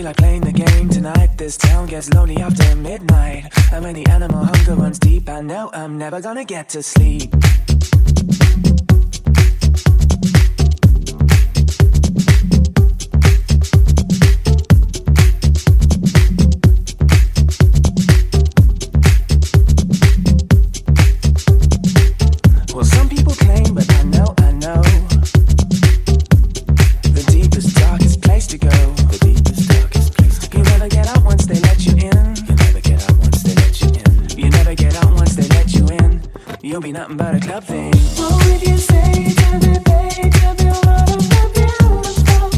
feel like playing the game tonight. This town gets lonely after midnight. And when the animal hunger runs deep, I know I'm never gonna get to sleep. Well, some people claim, but I know the deepest, darkest place to go. The deepest, darkest place to go. You never get out once they let you in. You never get out once they let you in. You never get out once they let you in. You'll be nothing but a club thing. What would you say to me, babe, to be one of the beautiful?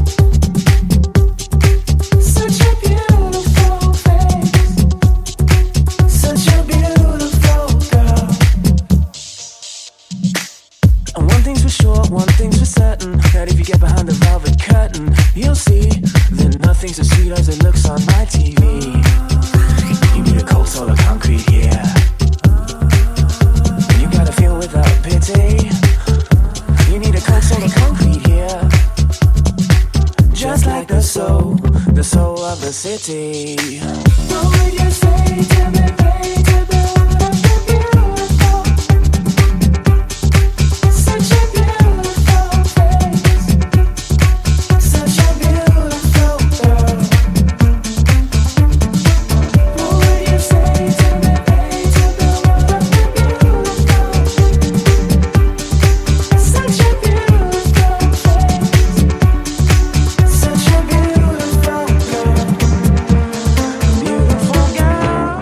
Such a beautiful face. Such a beautiful girl. And one thing's for sure, one thing's for certain, that if you get behind the velvet curtain, you'll see that nothing's as sweet as it looks on my TV. You need a cold soul of concrete here. You gotta feel without pity. You need a cold soul of concrete here. Just like the soul of the city. What would you say to me, babe, to be one of the beautiful? Such a beautiful face. Such a beautiful girl. What would you say to me, babe, to be one of the beautiful? Such a beautiful face. Such a beautiful girl. Beautiful girl.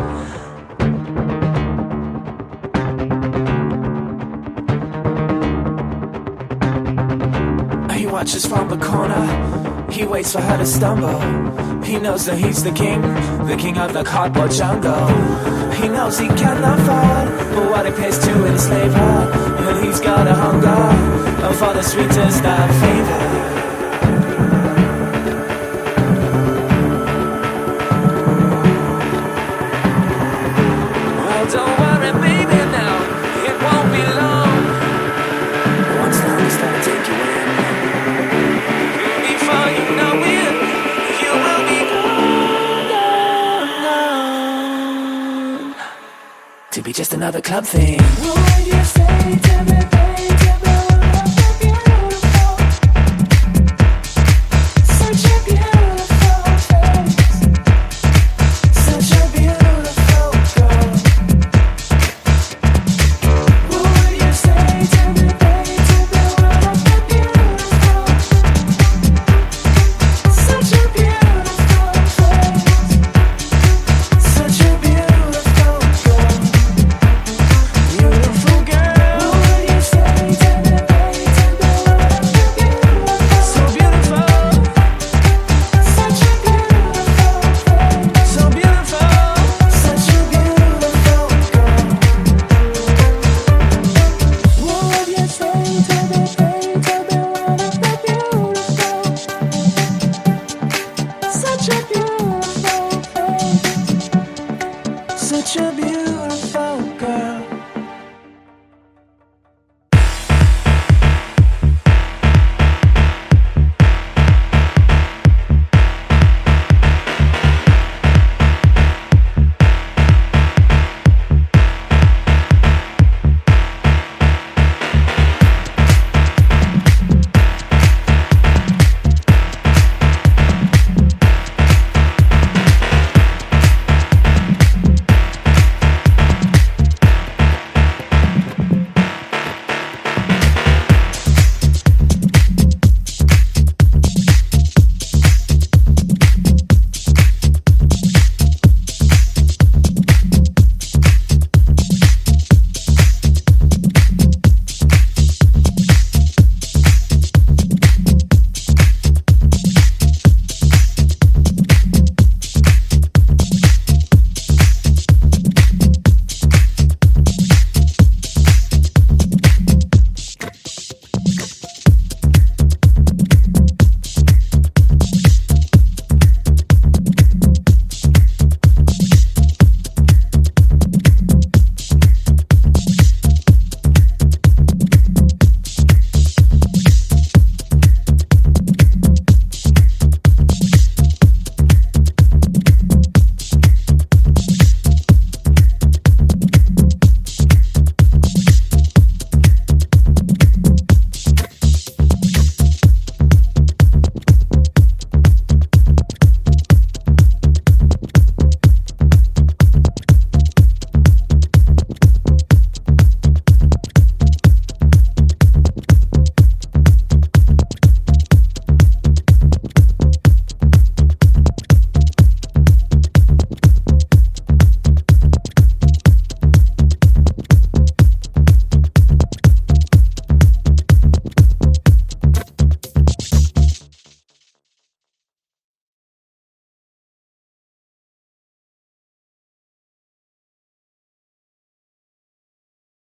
He watches from the corner. He waits for her to stumble. He knows that he's the king of the cardboard jungle. He knows he cannot afford but what it pays to enslave her. And he's got a hunger for the sweetest of flavor. Well, don't worry, baby, now it won't be long. Once longest I'll take you in. Before you know it, you will be gone. To be just another club thing. What would you say to me, babe?